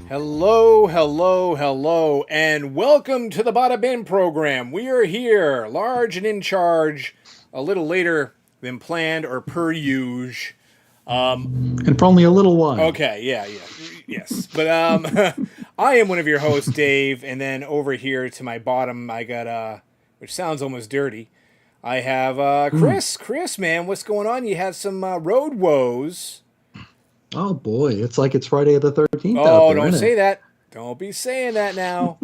Hello, hello, hello, and welcome to the Bada Bin program. We are here, large and in charge, a little later than planned or per usual. And for only a little while. Okay, yes. But I am one of your hosts, Dave, and then over here to my bottom, I got which sounds almost dirty. I have Chris. Chris, man, what's going on? You had some road woes. Oh boy, it's like it's Friday the 13th out Oh, there, don't isn't say it? that. Don't be saying that now.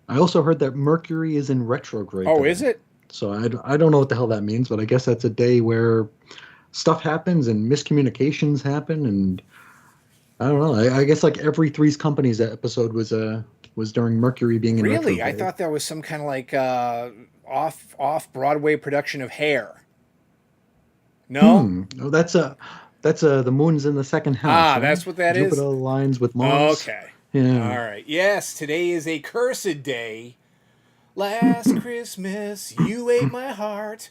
I also heard that Mercury is in retrograde Oh, today. is it? So I don't know what the hell that means, but I guess that's a day where stuff happens and miscommunications happen, and I don't know. I guess like every Three's Company's episode was during Mercury being in Really? I retrograde. thought that was some kind of like off Broadway production of Hair. No? Oh, that's the moon's in the second house, Ah, right? that's what that is? Jupiter aligns with Mars. Okay. Yeah. All right. Yes, today is a cursed day. Last Christmas, you ate my heart.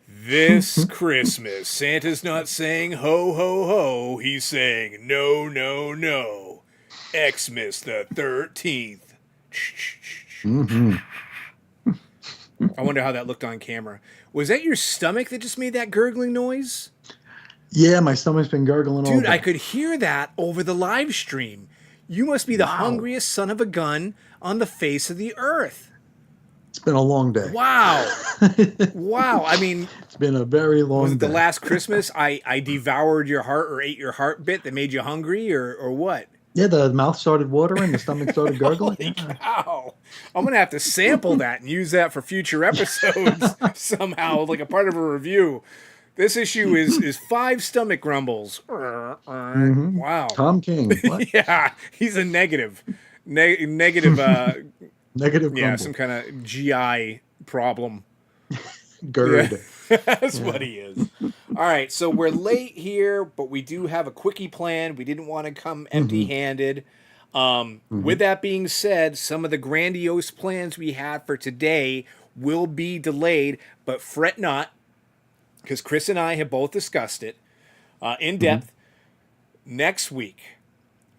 This Christmas, Santa's not saying ho, ho, ho. He's saying no, no, no. Xmas the 13th. hmm I wonder how that looked on camera. Was that your stomach that just made that gurgling noise? Yeah, my stomach's been gurgling all Dude, I day. could hear that over the live stream. You must be the Wow. hungriest son of a gun on the face of the earth. It's been a long day. Wow. Wow. I mean, It's been a very was long it the day. last Christmas I devoured your heart or ate your heart bit that made you hungry or what? Yeah, the mouth started watering, the stomach started gurgling. Holy Yeah. cow. I'm going to have to sample that and use that for future episodes somehow, like a part of a review. This issue is 5 stomach grumbles. hmm Wow. Tom King. What? Yeah, he's a negative. Negative, Negative yeah, grumble. some kind of GI problem. Yeah, GERD. that's Yeah. what he is. All right, so we're late here, but we do have a quickie plan. We didn't want to come hmm empty-handed. hmm With that being said, some of the grandiose plans we had for today will be delayed, but fret not, because Chris and I have both discussed it in hmm depth. Next week,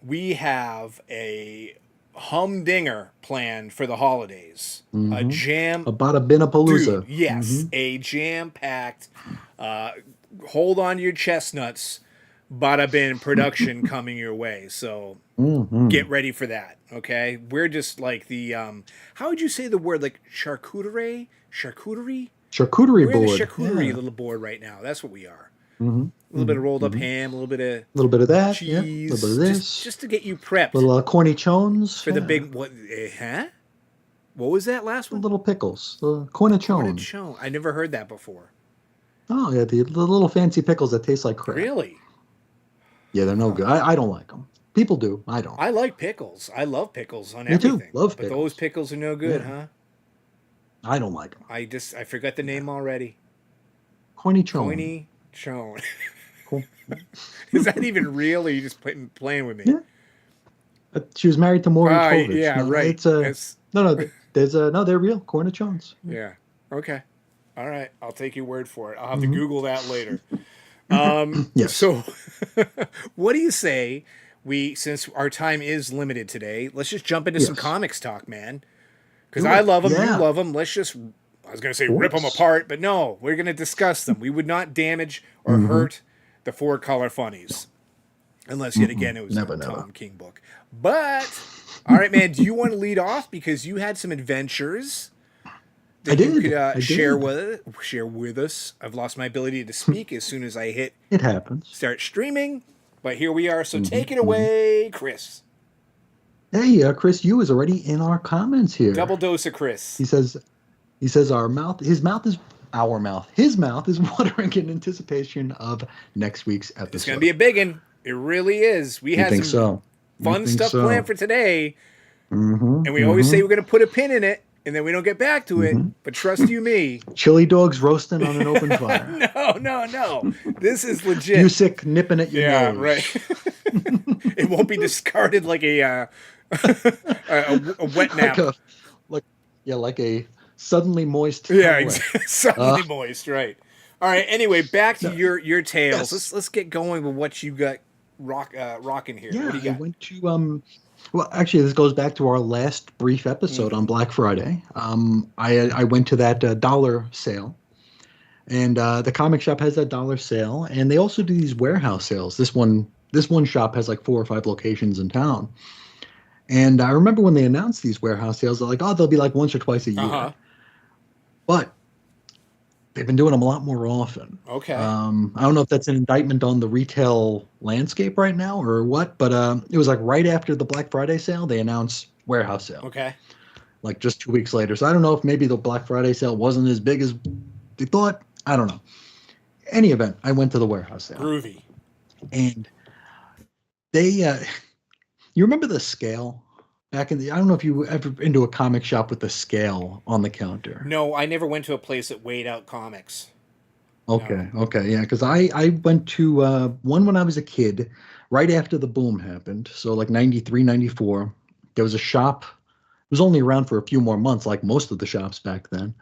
we have a humdinger planned for the holidays. A hmm jam, About a dude, Binapalooza. yes, a jam-packed, uh, hold on to your chestnuts, bada bin production coming your way. So hmm get ready for that. Okay, we're just like the how would you say the word like charcuterie? Charcuterie We're in the board. charcuterie Yeah. little board right now. That's what we are. A little bit of rolled up A ham, a little bit of little bit of that. Yeah. A little bit of cheese, just this. just to get you prepped Little cornichones. for the Yeah. big what? Huh? What was that last one? Little pickles. The cornichons. Cornichon. I never heard that before. Oh, yeah. The little fancy pickles that taste like crap. Really? Yeah, they're no Huh. good. I don't like them. People do. I don't. I like pickles. I love pickles on Me too. everything. Love But those pickles. pickles are no good, Yeah. huh? I don't like them. I forgot the Yeah. name already. Cornichon. Coiny Chone. Cool. Is that even real, or are you just playing with me? Yeah. She was married to Maury Oh, Povich. yeah, No, right. it's a It's no. There's a no. They're real cornichons. yeah. Okay. All right. I'll take your word for it. I'll have to hmm Google that later. Yes. So, what do you say since our time is limited today, let's just jump into some Yes. comics talk, man. Because Do I it. love them, you Yeah. love them. Let's just, I was going to say Of rip them course. apart, but no, we're going to discuss them. We would not damage or hmm hurt the four color funnies. Unless, yet again, it was Never, a never. Tom King book. But, all right, man, do you want to lead off? Because you had some adventures I that you did. could I share did. with us. I've lost my ability to speak as soon as I hit It happens. start streaming, but here we are. So hmm take it hmm away, Chris. Hey, Chris, you is already in our comments Double here. dose of Chris. He says. He says our mouth. His mouth is our mouth. His mouth is watering in anticipation of next week's It's going to episode. be a big one. It really is. We You had think some so? You fun think stuff planned so? for today, Mm-hmm. and we always say Mm-hmm. we're going to put a pin in it, and then we don't get back to it. Mm-hmm. But trust you me. Chili dogs roasting on an open fire. No, no, no. This is You legit. sick nipping at your Yeah, right. nose. It won't be discarded like a wet like nap. a like yeah, like a suddenly moist Yeah, towelette. suddenly Uh, moist, right? All right. Anyway, back to no, your tales. yes. Let's get going with what you got rocking here? What Yeah, do you I got? went to well, actually, this goes back to our last brief episode on Mm-hmm. Black Friday. I went to that dollar sale, and the comic shop has that dollar sale, and they also do these warehouse sales. This one shop has like 4 or 5 locations in town, and I remember when they announced these warehouse sales, they're like, oh, they'll be like once or twice a Uh-huh. year, but they've been doing them a lot more often. Okay. I don't know if that's an indictment on the retail landscape right now or what, but it was like right after the Black Friday sale, they announced warehouse sale, Okay. like just 2 weeks later. So I don't know if maybe the Black Friday sale wasn't as big as they thought. I don't know. Any event, I went to the warehouse sale, Groovy. and they, you remember the scale back in the, I don't know if you were ever into a comic shop with the scale on the counter. No, I never went to a place that weighed out comics. No. Okay, yeah, because I went to one when I was a kid, right after the boom happened. So like 93, 94. There was a shop. It was only around for a few more months, like most of the shops back then.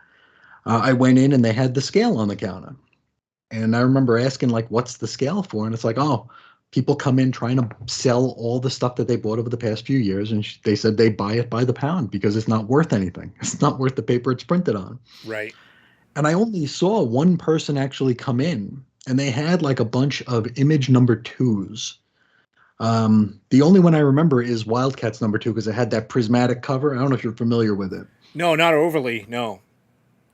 I went in and they had the scale on the counter. And I remember asking, like, what's the scale for? And it's like, oh, people come in trying to sell all the stuff that they bought over the past few years. And they said they buy it by the pound because it's not worth anything. It's not worth the paper it's printed on. Right. And I only saw one person actually come in, and they had like a bunch of image number twos. The only one I remember is Wildcats number two because it had that prismatic cover. I don't know if you're familiar with it. No, not overly. No.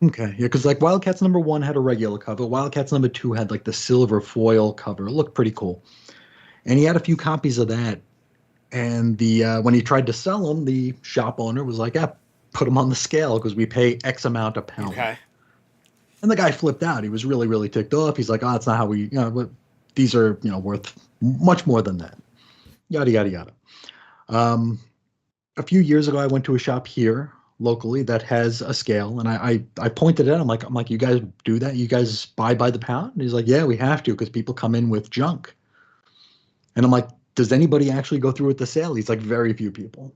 Okay, yeah, because like Wildcats number one had a regular cover. Wildcats number two had like the silver foil cover. It looked pretty cool. And he had a few copies of that. And the when he tried to sell them, the shop owner was like, "Yeah, put them on the scale because we pay X amount a pound." Okay. And the guy flipped out. He was really, really ticked off. He's like, "Oh, it's not how we, these are, worth much more than that." Yada yada yada. Um, a few years ago, I went to a shop here locally that has a scale, and I pointed it out. I'm like, you guys do that? You guys buy by the pound? And he's like, yeah, we have to because people come in with junk. And I'm like, does anybody actually go through with the sale? He's like, very few people.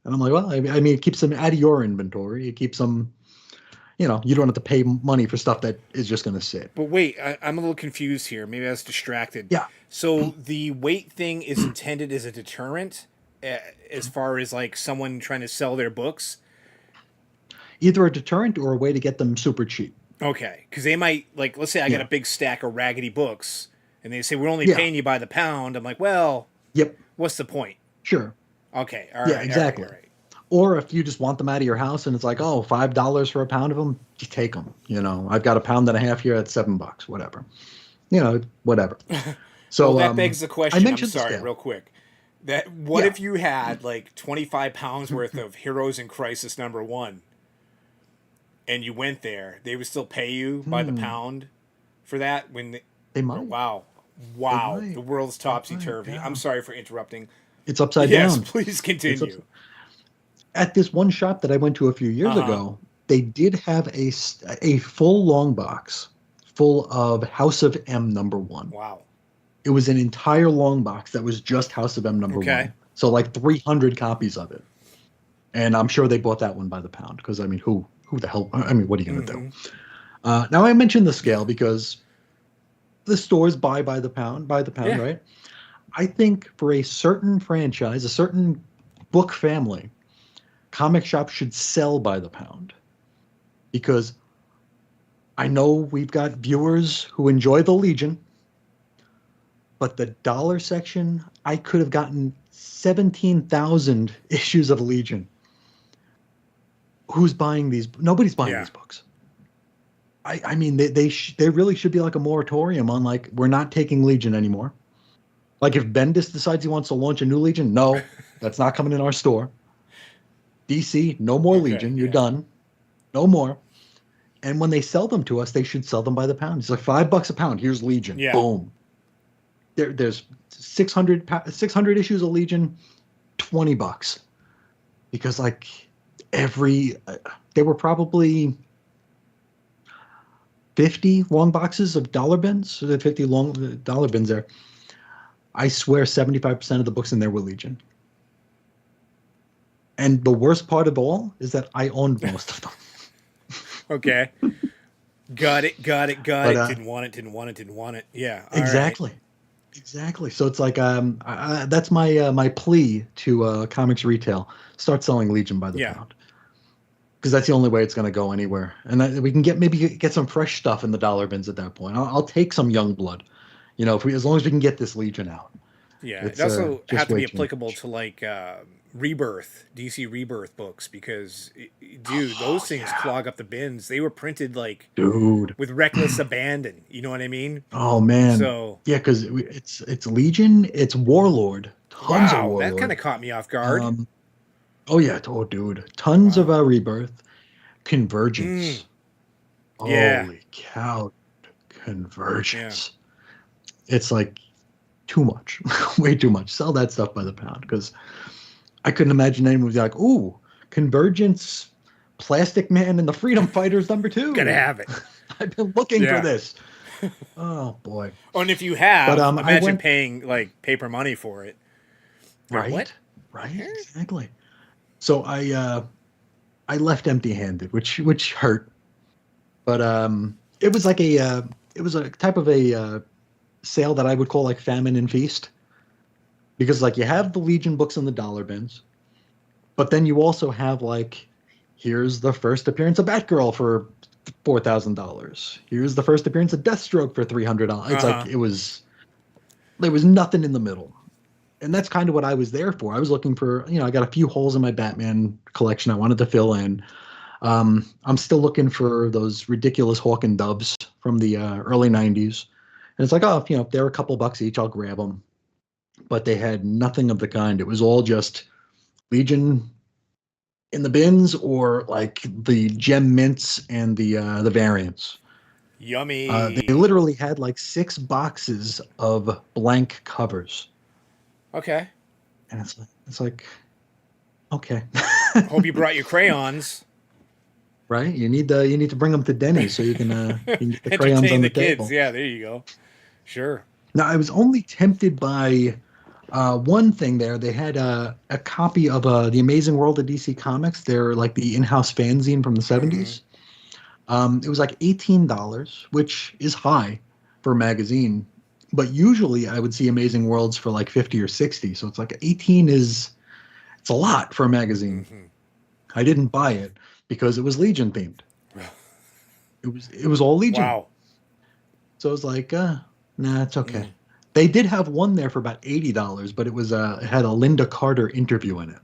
And I'm like, well, I mean, it keeps them out of your inventory. It keeps them, you don't have to pay money for stuff that is just going to sit. But wait, I'm a little confused here. Maybe I was distracted. Yeah. So the weight thing is intended as a deterrent, as far as like someone trying to sell their books. Either a deterrent or a way to get them super cheap. Okay, because they might like, let's say I got Yeah. a big stack of raggedy books, and they say we're only Yeah. paying you by the pound. I'm like, well, Yep. what's the point? Sure. Okay, all Yeah, right, exactly. all right. Or if you just want them out of your house and it's like, oh, $5 for a pound of them, you take them. I've got a pound and a half here at $7, whatever. Whatever. So Well, that begs the I question. I'm mentioned the sorry, scale. real quick. That what Yeah. if you had like 25 pounds worth of Heroes in Crisis #1, and you went there? They would still pay you by the pound for that when They oh, might. wow, They wow, might. the world's They topsy might, turvy. yeah. I'm sorry for interrupting. It's upside Yes, down. please It's continue. at this one shop that I went to a few Uh years huh. ago. They did have a full long box full of House of M #1. Wow. It was an entire long box that was just House of M number Okay. one. So like 300 copies of it. And I'm sure they bought that one by the pound because I mean, who the hell? I mean, what are you gonna do? Now I mentioned the scale because the stores buy by the pound, Yeah. right? I think for a certain franchise, a certain book family, comic shops should sell by the pound because I know we've got viewers who enjoy the Legion, but the dollar section, I could have gotten 17,000 issues of Legion. Who's buying these? Nobody's buying Yeah. these books. I mean, they really should be like a moratorium on like we're not taking Legion anymore. Like if Bendis decides he wants to launch a new Legion, no, that's not coming in our store. DC, no more Okay. Legion. You're Yeah. done. No more. And when they sell them to us, they should sell them by the pound. It's like $5 a pound. Here's Legion. Yeah. Boom. There's 600 issues of Legion, $20. Because like there were probably 50 long boxes of dollar bins. So there 50 long dollar bins there. I swear 75% of the books in there were Legion. And the worst part of all is that I owned most of them. Okay. Got it. But, Didn't want it. Yeah. All right. exactly. Exactly. So it's like that's my plea to comics retail: start selling Legion by the Yeah. pound, because that's the only way it's going to go anywhere. And we can get some fresh stuff in the dollar bins at that point. I'll take some young blood, if as long as we can get this Legion out. Yeah. It It's also have just to way be too applicable much. to like Rebirth, DC Rebirth books because, dude, Oh those things yeah, clog up the bins. They were printed like dude. with reckless abandon. You know what I mean? Oh man, So, yeah, because it's Legion, it's Warlord, tons of wow, that kind Warlord. of caught me off guard. Um, oh yeah, oh dude, tons of Wow. Rebirth, Mm. Convergence. Yeah. Holy cow, Yeah. Convergence. It's like too much, way too much. Sell that stuff by the pound because I couldn't imagine anyone would be like, "Ooh, Convergence, Plastic Man, and the Freedom Fighters Gotta #2." have it. I've been looking for Yeah. this. Oh boy. Oh, and if you But have, I imagine went paying like paper money for it. Like what? right, right, exactly. So I left empty-handed, which hurt. But it was like it was a type of a sale that I would call like famine and feast, because like you have the Legion books in the dollar bins, but then you also have like, here's the first appearance of Batgirl for $4,000. Here's the first appearance of Deathstroke for $300. It's Uh like huh. there was nothing in the middle. And that's kind of what I was there for. I was looking for, I got a few holes in my Batman collection I wanted to fill in. I'm still looking for those ridiculous Hawk and Dubs from the early 90s. And it's like, oh, if they're a couple bucks each, I'll grab them. But they had nothing of the kind. It was all just Legion in the bins, or like the gem mints and the variants. They Yummy. literally had like 6 boxes of blank covers, Okay. and it's like okay, Hope you brought your crayons. right? You need to bring them to Denny's so you can get the crayons Entertain on the the kids. table. Yeah, there you go. Sure. Now I was only tempted by one thing there. They had a copy of the Amazing World of DC Comics. They're like the in-house fanzine from the Mm-hmm. '70s. It was like $18, which is high for a magazine. But usually I would see Amazing Worlds for like 50 or 60. So it's like 18 it's a lot for a magazine. Mm-hmm. I didn't buy it because it was Legion themed. It was all Legion. Wow. So I was like, nah, it's okay. Mm. They did have one there for about $80, but it had a Linda Carter interview in it.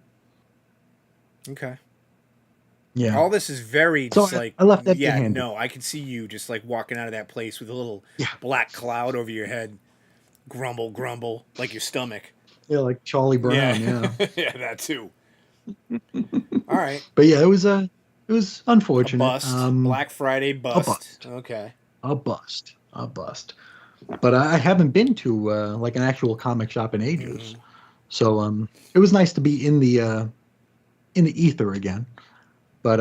Okay. Yeah. All this is very So just like, I left yeah, empty-handed. no, I can see you just like walking out of that place with a little Yeah. black cloud over your head. Grumble, grumble, like your stomach. Yeah, like Charlie Yeah. Brown. Yeah. Yeah, that too. All right. But yeah, it was A unfortunate. bust. Black Friday A bust. bust, Okay. a bust. But I haven't been to like an actual comic shop in ages, Mm-hmm. so it was nice to be in the ether again. But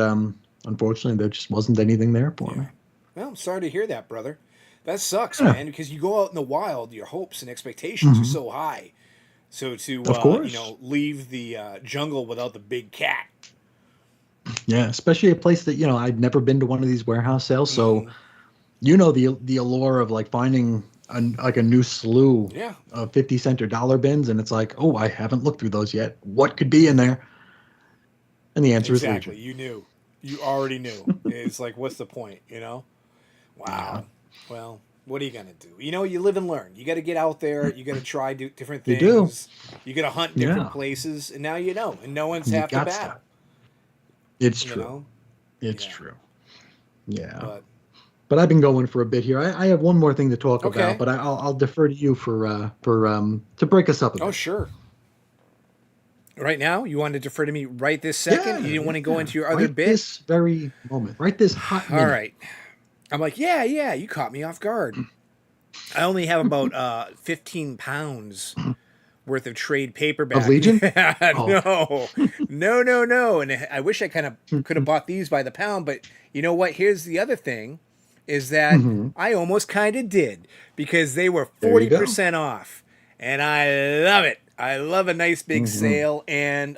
unfortunately, there just wasn't anything there for Yeah. me. Well, I'm sorry to hear that, brother. That sucks, Yeah. man, because you go out in the wild, your hopes and expectations are Hmm. so high. So to, Of course. leave the jungle without the big cat. Yeah, especially a place that I'd never been to one of these warehouse sales, so Mm-hmm. the allure of like finding like a new slew Yeah, of 50 cent or dollar bins, and it's like, oh, I haven't looked through those yet. What could be in there? And the answer is Legion. exactly. You knew. You already knew. It's like, what's the point, Yeah, Wow. Well, what are you going to do? You live and learn. You got to get out there. You got to try different you do. things. You got to hunt different Yeah, places. And now you know. And no one's you half the got battle, that. It's you true. know? It's Yeah. true. Yeah. But, But I've been going for a bit here. I have one more thing to talk about, okay. but I'll defer to you for to break us up a Oh, bit. sure. Right now? You want to defer to me right this second? You Yeah, didn't want to go yeah. into your other Right bit? this very moment. Right this hot All minute. right. I'm like, yeah, yeah, you caught me off guard. I only have about 15 pounds worth of trade Of paperback. Legion? Oh, okay. No, no, no, no. And I wish I kind of could have bought these by the pound, but you know what? Here's the other thing is that Hmm. I almost kind of did because they were There you go. 40% off. And I love it. I love a nice big Hmm. sale. And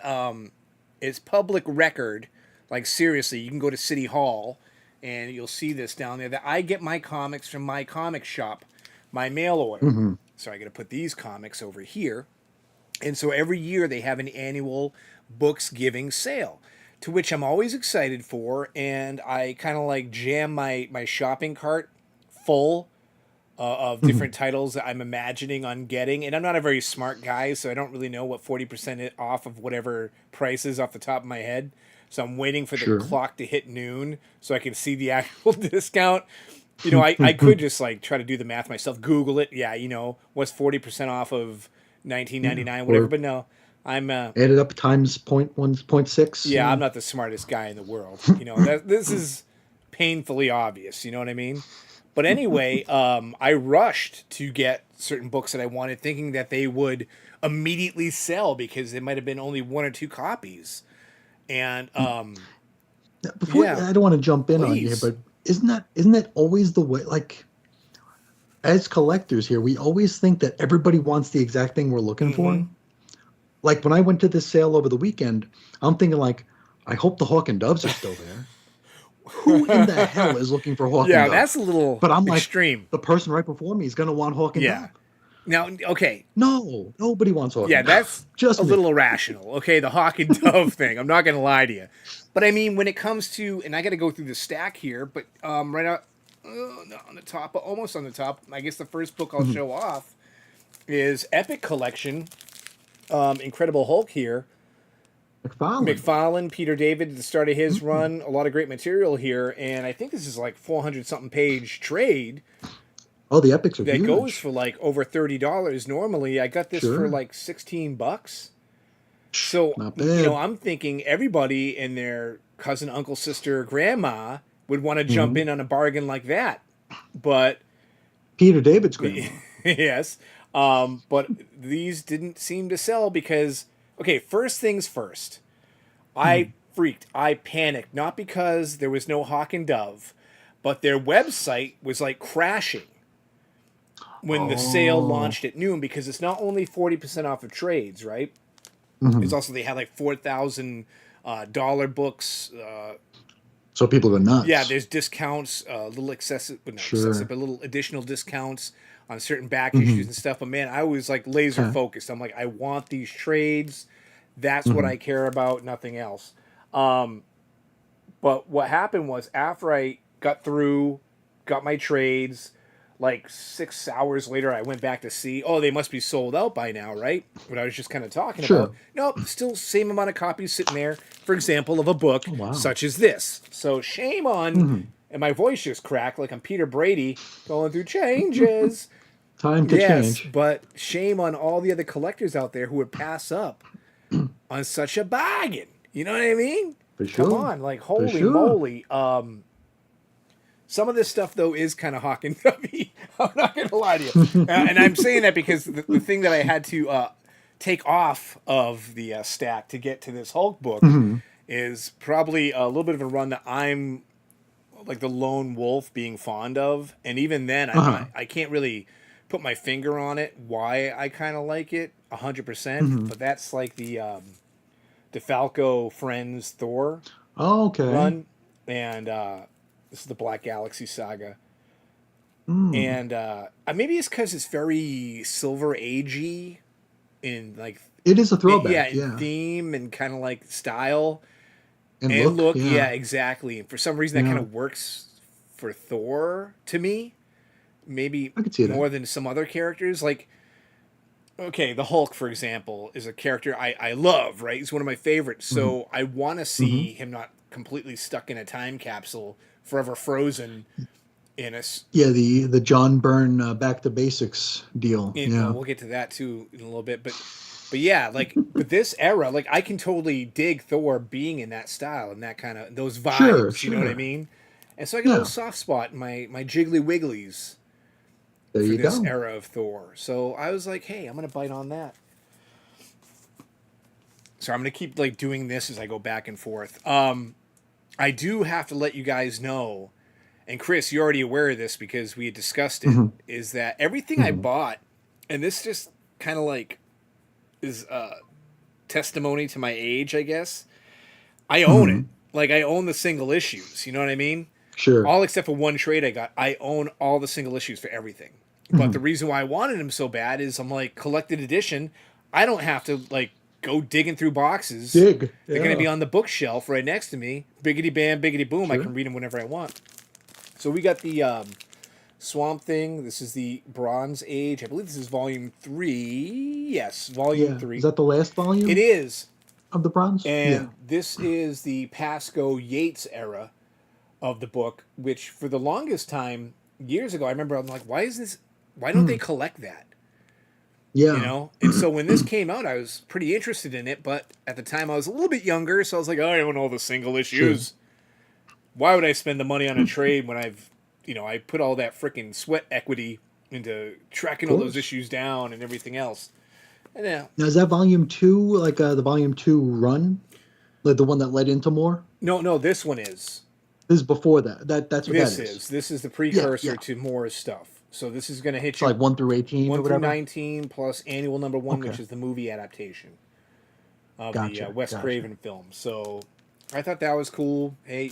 it's public record. Like, seriously, you can go to City Hall and you'll see this down there that I get my comics from my comic shop, my mail order. Hmm. So I got to put these comics over here. And so every year they have an annual books giving sale, to which I'm always excited for. And I kind of like jam my shopping cart full of different titles that I'm imagining on getting. And I'm not a very smart guy, so I don't really know what 40% off of whatever price is off the top of my head. So I'm waiting for the Sure. clock to hit noon so I can see the actual discount. You know, I could just like try to do the math myself, Google it. Yeah, you know, what's 40% off of 1999, whatever. Or But no, I'm add it up times 0.1, 0.6. yeah, I'm not the smartest guy in the world. You know, that this is painfully obvious. You know what I mean? But anyway, I rushed to get certain books that I wanted, thinking that they would immediately sell because there might have been only one or two copies. And Before yeah, I don't want to jump in on you, please. but isn't that always the way? Like as collectors here, we always think that everybody wants the exact thing we're looking Mm-hmm. for. Like when I went to this sale over the weekend, I'm thinking like, I hope the Hawk and Doves are still there. Who in the hell is looking for Hawk and Yeah, Dove? that's a little But I'm like, extreme. the person right before me is gonna want Hawk and Yeah. Dove. Now, okay, No, nobody wants Hawk yeah, and that's Dove. Just a me. little irrational. Okay, the hawk and dove thing. I'm not gonna lie to you, but I mean, when it comes to, and I got to go through the stack here, but right out, not on the top, but almost on the top. I guess the first book I'll Mhm. show off is Epic Collection, Incredible Hulk here. McFarlane. McFarlane, Peter David, at the start of his Mhm. run, a lot of great material here, and I think this is like 400 something page trade Oh, the epics are that goes huge. for like over $30 normally. I got this for Sure. like 16 bucks. So, Not you know, bad. I'm thinking everybody and their cousin, uncle, sister, grandma would want to jump Hmm. in on a bargain like that. But, Peter David's grandma. yes, but these didn't seem to sell because, okay, first things first, I Mhm. freaked. I panicked, not because there was no Hawk and Dove, but their website was like crashing when the sale Oh. launched at noon because it's not only 40% off of trades, right? It's Hmm. also they had like $4,000 books. So people go Yeah, nuts. there's discounts, little excessive, but not excessive, Sure. but little additional discounts on certain back issues Hmm. and stuff. But man, I was like laser Huh. focused. I'm like, I want these trades. That's what Hmm. I care about, nothing else. Um, but what happened was after I got through, got my trades, like 6 hours later, I went back to see. Oh, they must be sold out by now, right? What I was just kind of talking about. Sure. Nope, still same amount of copies sitting there. For example, of a book Oh wow. such as this. So shame on, Hmm. and my voice just cracked like I'm Peter Brady going through changes. Time to Yes, change. but shame on all the other collectors out there who would pass up on such a bargain. You know what I mean? For Come sure. on, like For holy sure. moly. Some of this stuff though is kind of hawk and dovey. I'm not gonna lie to you, and I'm saying that because the thing that I had to take off of the stack to get to this Hulk book Hmm. is probably a little bit of a run that I'm like the lone wolf being fond of, and even then I'm not. Uh-huh. I can't really put my finger on it why I kind of like it 100%. Hmm. But that's like the DeFalco Friends Thor Oh, okay. run, and this is the Black Galaxy saga. Mm. And maybe it's because it's very Silver Agey in like, It is a yeah, throwback, in yeah. theme and kind of like style And and look, look. Yeah, yeah. exactly. And for some reason, that kind Yeah. of works for Thor to me. Maybe I could see that. more than some other characters. Like, okay, the Hulk, for example, is a character I love. Right, he's one of my favorites. Hmm. So I want to Hmm. see him not completely stuck in a time capsule, forever frozen in a Yeah, the John Byrne back to basics deal. well, Yeah. we'll get to that too in a little bit, but yeah, like, but this era, like, I can totally dig Thor being in that style and that kind of those Sure, vibes. You know what I sure. mean? And so I get a little Yeah. soft spot in my jiggly wigglies There for you this go. era of Thor. So I was like, hey, I'm gonna bite on that. So I'm gonna keep like doing this as I go back and forth. I do have to let you guys know, and Chris, you're already aware of this because we had discussed it. Hmm. Is that everything I Hmm. bought, and this just kind of like is testimony to my age, I guess. I own it. Hmm. Like I own the single issues. You know what I mean? Sure. All except for one trade I got. I own all the single issues for everything. But the reason why I wanted them so bad is I'm like, collected edition. I don't have to like go digging through boxes. Dig. They're going to be Yeah. on the bookshelf right next to me. Biggity bam, biggity boom. I Sure. can read them whenever I want. So we got the Swamp Thing. This is the Bronze Age. I believe this is volume 3. Yes, volume Yeah. 3. Is that the last volume It is. of the Bronze? And Yeah. this is the Pascoe Yates era of the book, which for the longest time, years ago, I remember I'm like, why don't they collect that? Yeah. You know? And so when this came out, I was pretty interested in it, but at the time I was a little bit younger, so I was like, oh, I don't know the single issues. Why would I spend the money on a trade when I put all that freaking sweat equity into tracking all those issues down and everything else. And Now, is that volume 2, like the volume 2 run? Like the one that led into more? no, this one is. This is before that. That's what This that is. This is the precursor Yeah. to Moore's stuff. So this is going to hit It's you like 1 through 18 1 or through whatever. 19 plus annual number 1, Okay. which is the movie adaptation of Gotcha, the Wes gotcha. Craven film. So I thought that was cool. Hey,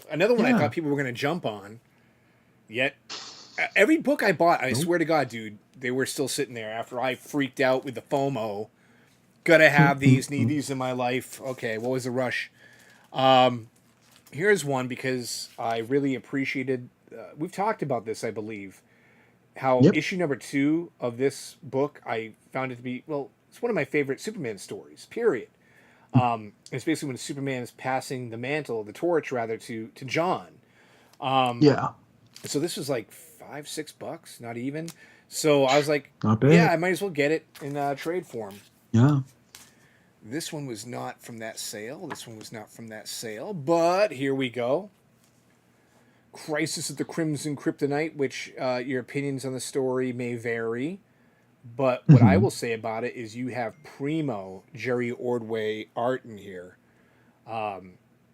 another one I Yeah. thought people were going to jump on. Yet every book I bought, I swear to God, dude, they were still sitting there after I freaked out with the FOMO. Gotta have these, need these in my life. Okay, what was the rush? Here's one because I really appreciated. We've talked about this, I believe. How Yep. issue number 2 of this book, I found it to be, well, it's one of my favorite Superman stories. Period. It's basically when Superman is passing the mantle, the torch rather, to John. Yeah. So this was like $5-6, not even. So I was like, Not bad. yeah, I might as well get it in trade form. Yeah. This one was not from that sale. This one was not from that sale. But here we go. Crisis of the Crimson Kryptonite, which your opinions on the story may vary. But what I will say about it is you have primo Jerry Ordway art in here.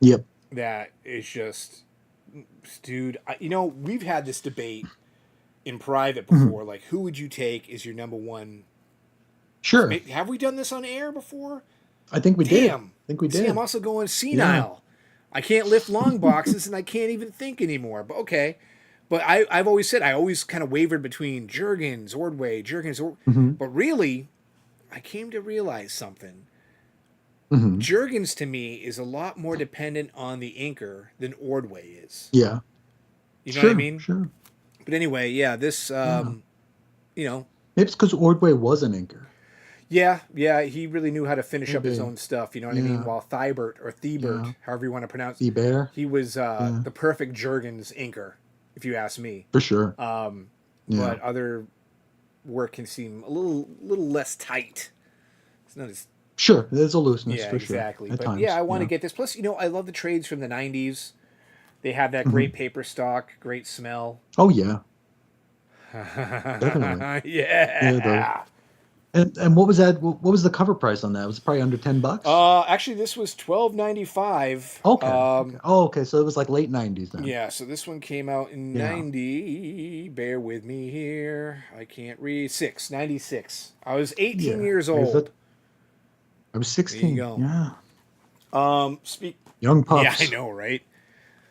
Yep. That is just, dude, we've had this debate in private before. Like, who would you take as your number one? Sure. Have we done this on air before? I think we did. Damn. I think we See, did. I'm also going senile. I can't lift long boxes and I can't even think anymore. But okay. But I've always said I always kind of wavered between Jurgens, Ordway, But really, I came to realize something. Jurgens to me is a lot more dependent on the inker than Ordway is. Yeah. You know what I mean? Sure. But anyway, yeah, this, Maybe it's because Ordway was an inker. Yeah, he really knew how to finish up his Maybe. own stuff. You know what I mean? While Thibert, however you want to pronounce it, Bear. he was the perfect Jurgens inker, if you ask me. For sure. But other work can seem a little less tight. It's not as Sure. There's a looseness yeah, for exactly. sure. At But times, yeah, I want to get this. Plus, I love the trades from the '90s. They have that great paper stock, great smell. Oh yeah. Definitely. Yeah. And what was that? What was the cover price on that? It was probably under $10. Actually, this was $12.95. Okay. Okay. So it was like late '90s then. Yeah, so this one came out in 90. Bear with me here. I can't read. 96. I was 18 years old. I was 16. There you go. Yeah. Speak. Young pups. Yeah, I know, right?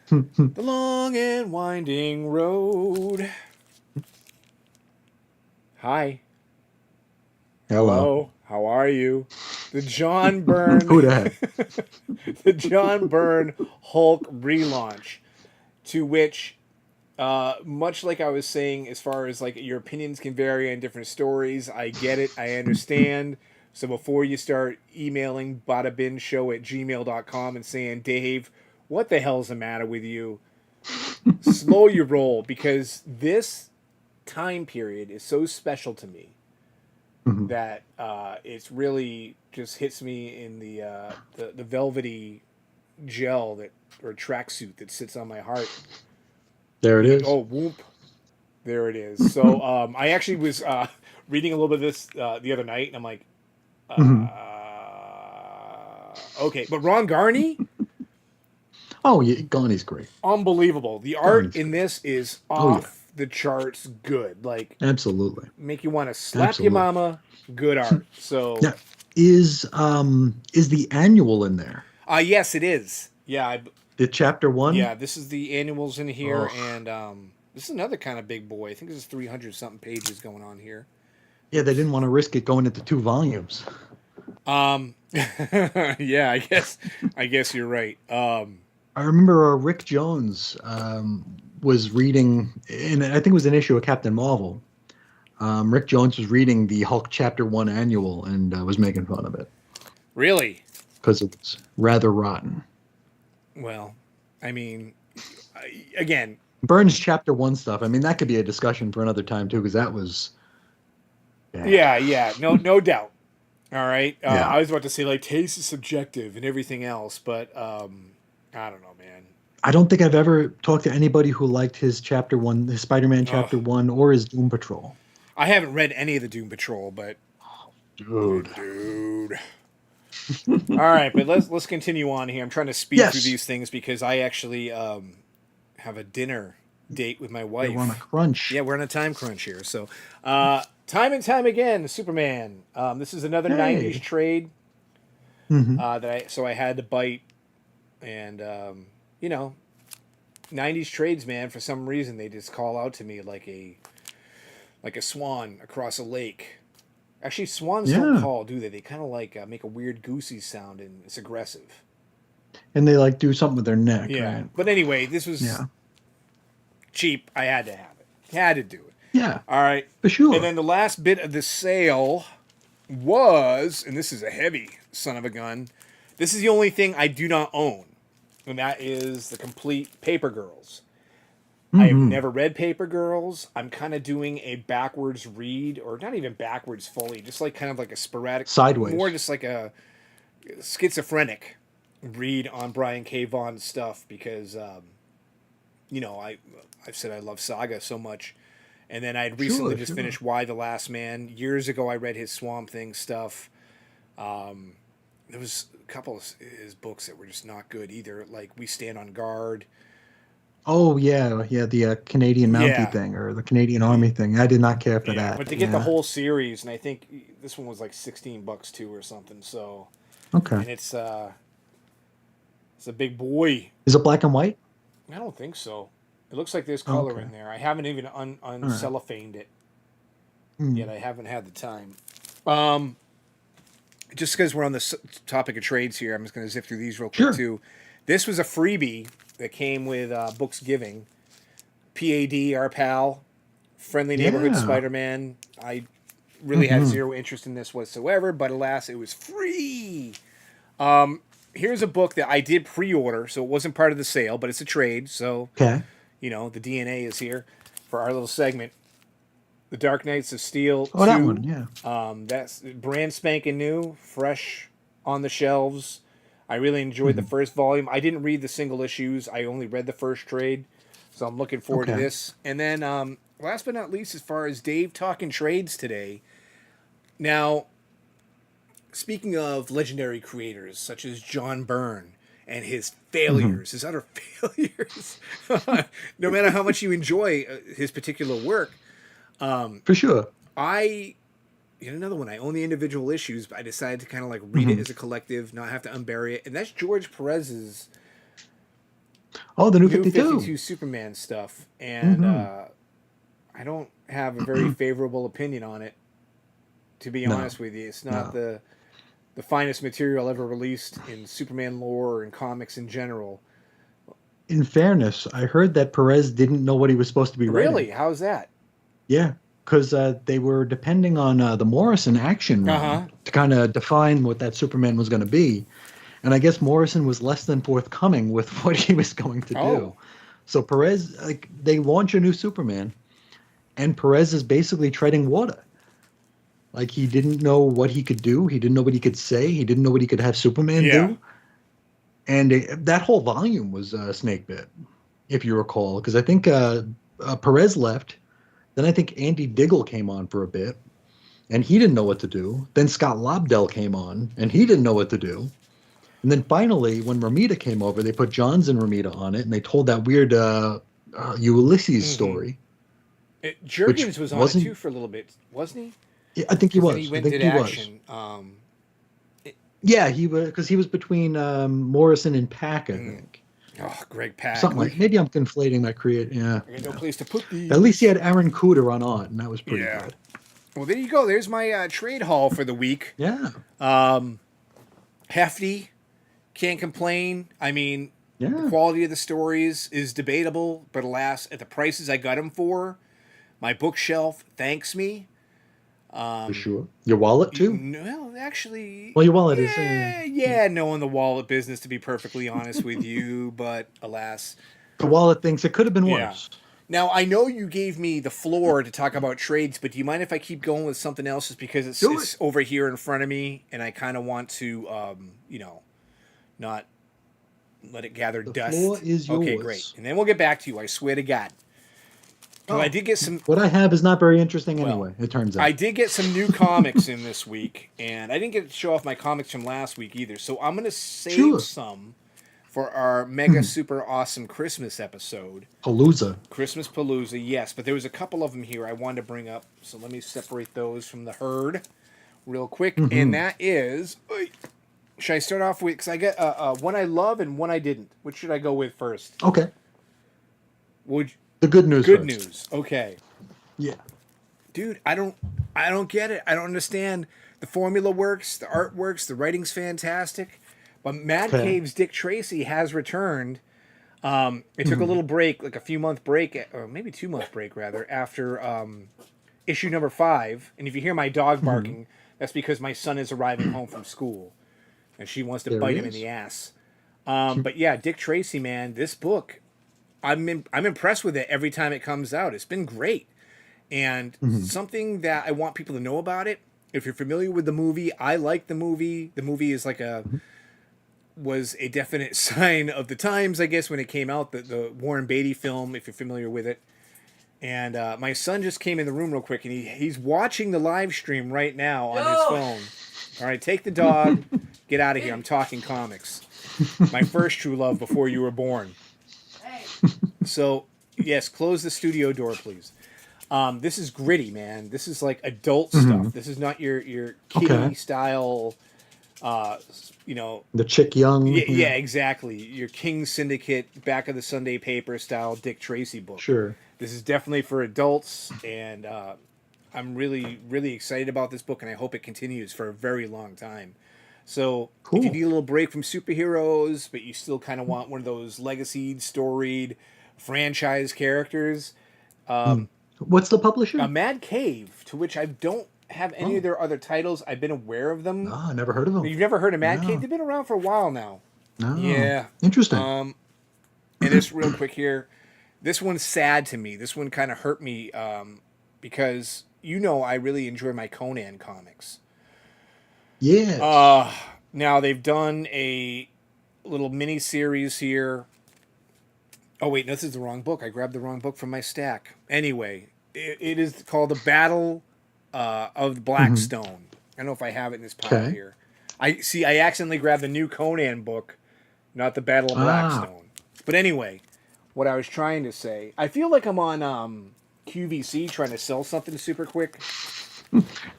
The long and winding road. Hi. Hello. How are you? The John Byrne. Who the heck? The John Byrne Hulk relaunch, to which, much like I was saying, as far as like your opinions can vary on different stories, I get it, I understand. So before you start emailing badabinshow@gmail.com and saying, Dave, what the hell's the matter with you? Slow your roll, because this time period is so special to me that it's really just hits me in the velvety gel or tracksuit that sits on my heart. There it is. Oh, whoop. There it is. So I actually was reading a little bit of this the other night, and I'm like, okay. But Ron Garney? Oh, yeah, Ghani's great. Unbelievable. The art in this is off the charts good. Like, absolutely. Make you want to slap your mama. Good art. So now, is the annual in there? Yes, it is. Yeah. The chapter 1? Yeah, this is the annuals in here, and This is another kind of big boy. I think this is 300 something pages going on here. Yeah, they didn't want to risk it going into 2 volumes. Yeah, I guess you're right. I remember Rick Jones was reading, and I think it was an issue of Captain Marvel. Rick Jones was reading the Hulk Chapter 1 annual and was making fun of it Really? because it's rather rotten. Well, I mean, again, Burns Chapter 1 stuff, I mean, that could be a discussion for another time, too, because that was bad. yeah, no doubt. All right. Yeah. I was about to say like taste is subjective and everything else, but I don't know, man. I don't think I've ever talked to anybody who liked his Chapter 1, his Spider-Man Oh, Chapter 1, or his Doom Patrol. I haven't read any of the Doom Patrol, but Dude. dude. All right, but let's continue on here. I'm trying to speed through Yes. these things because I actually have a dinner date with my wife. We're on a crunch. Yeah, we're on a time crunch here. So, time and time again, Superman. This is another Hey. '90s trade Hmm. I had to bite, and you know, '90s trades, man. For some reason, they just call out to me like a swan across a lake. Actually, swans don't Yeah. call, do they? They kind of like make a weird goosey sound, and it's aggressive. And they like do something with their neck, Yeah. right? But anyway, this was Yeah. cheap. I had to have it. Had to do it. Yeah, All right. for sure. And then the last bit of the sale was, and this is a heavy son of a gun. This is the only thing I do not own, and that is the complete Paper Girls. I have Hmm. never read Paper Girls. I'm kind of doing a backwards read, or not even backwards fully, just like kind of like a sporadic, Sideways. more just like a schizophrenic read on Brian K. Vaughan's stuff because, I've said I love Saga so much. And then I had recently just Sure. finished Why the Last Man. Years ago, I read his Swamp Thing stuff. There was a couple of his books that were just not good either. Like We Stand on Guard. Oh yeah, yeah, the Canadian Mountie Yeah. thing or the Canadian Army thing. I did not care for that. But to get the Yeah. whole series, and I think this one was like $16 too or something. So, Okay. and it's a big boy. Is it black and white? I don't think so. It looks like there's color Okay. in there. I haven't even uncellophaned it Mm. yet. I haven't had the time. Um, just because we're on the topic of trades here, I'm just going to zip through these real quick Sure. too. This was a freebie that came with Books Giving. PAD, our pal, Friendly Neighborhood Yeah. Spider-Man. I really had Mhm. zero interest in this whatsoever, but alas, it was free. Here's a book that I did pre-order, so it wasn't part of the sale, but it's a trade, so Okay. the DNA is here for our little segment. The Dark Knights of Steel 2. Oh, that one. Yeah. That's brand spanking new, fresh on the shelves. I really enjoyed the first volume. I didn't read the single issues. I only read the first trade, so I'm looking forward to Okay. this. And then, last but not least, as far as Dave talking trades today. Now, speaking of legendary creators such as John Byrne and his failures, his utter failures, no matter how much you enjoy his particular work, For sure. I get another one. I own the individual issues, but I decided to kind of like read it as a collective, not have to unbury it. And that's George Perez's Oh, the new New 52. 52 Superman stuff. And I don't have a very favorable opinion on it, to be No. honest with you. It's not No. the finest material ever released in Superman lore or in comics in general. In fairness, I heard that Perez didn't know what he was supposed to be writing. Really? How's that? Yeah, because they were depending on the Morrison action run Uh-huh. to kind of define what that Superman was going to be. And I guess Morrison was less than forthcoming with what he was going to do. Oh. So Perez, like, they launch a new Superman, and Perez is basically treading water. Like, he didn't know what he could do. He didn't know what he could say. He didn't know what he could have Superman Yeah. do. And that whole volume was snake bit, if you recall, because I think Perez left. Then I think Andy Diggle came on for a bit, and he didn't know what to do. Then Scott Lobdell came on, and he didn't know what to do. And then finally, when Romita came over, they put Johns and Romita on it, and they told that weird Ulysses story. Jurgens was on it wasn't- too for a little bit, wasn't he? Yeah, I think he was. Then he went I think to he was. action. Yeah, he was, because he was between Morrison and Pack, I think. Oh, Greg Pak. Something like maybe I'm conflating my create. Yeah, I got no yeah. place to put these. At least he had Aaron Cooter on art, and that was pretty Yeah. good. Well, there you go. There's my trade haul for the week. Yeah, Hefty. Can't complain. I mean, the yeah, quality of the stories is debatable, but alas, at the prices I got them for, my bookshelf thanks me. for sure. Your wallet too. No, actually, Well, your wallet is. yeah, knowing the wallet business, to be perfectly honest with you, but alas, The wallet thinks it could have been yeah. worse. Now, I know you gave me the floor to talk about trades, but do you mind if I keep going with something else just because Do it's it. over here in front of me and I kind of want to, not let it gather The dust? floor is Okay, yours. great. And then we'll get back to you, I swear to God. Well, I did get some. What I have is not very interesting Well, anyway. It turns out. I did get some new comics in this week, and I didn't get to show off my comics from last week either. So I'm going to save Sure. some for our mega super awesome Christmas episode. Palooza. Christmas Palooza, yes. But there was a couple of them here I wanted to bring up. So let me separate those from the herd real quick. And that is... Should I start off with... Because I got one I love and one I didn't. Which should I go with first? Okay. Would The good news. Good first. news. Okay. Yeah. Dude, I don't get it. I don't understand. The formula works, the art works, the writing's fantastic. But Mad Cave's Dick Tracy has returned. It took a little break, like a few month break, or maybe 2 month break rather, after issue number 5. And if you hear my dog barking, that's because my son is arriving home from school, and she wants to There bite he him in is. the ass. But yeah, Dick Tracy, man, this book, I'm impressed with it every time it comes out. It's been great. And something that I want people to know about it, if you're familiar with the movie, I like the movie. The movie is was a definite sign of the times, I guess, when it came out, the Warren Beatty film, if you're familiar with it. And my son just came in the room real quick, and he's watching the live stream right now on his phone. All right, take the dog. Get out of here. I'm talking comics. My first true love before you were born. So, yes, close the studio door, please. This is gritty, man. This is like adult stuff. This is not your kiddie style, The Chick Young. Yeah, exactly. Your King Syndicate, back of the Sunday paper style Dick Tracy book. Sure. This is definitely for adults, and I'm really, really excited about this book, and I hope it continues for a very long time. So if you need a little break from superheroes, but you still kind of want one of those legacy, storied franchise characters, What's the publisher? a Mad Cave, to which I don't have any of their other titles. I've been aware of them. Oh, I never heard of them. You've never heard of Mad No. Cave? They've been around for a while now. No. Yeah. Interesting. And this real quick here, this one's sad to me. This one kind of hurt me because I really enjoy my Conan comics. Yeah. Now they've done a little mini series here. Oh wait, no, this is the wrong book. I grabbed the wrong book from my stack. Anyway, it is called The Battle of the Blackstone. I don't know if I have it in this pile here. I accidentally grabbed the new Conan book, not The Battle of Blackstone. But anyway, what I was trying to say, I feel like I'm on QVC trying to sell something super quick.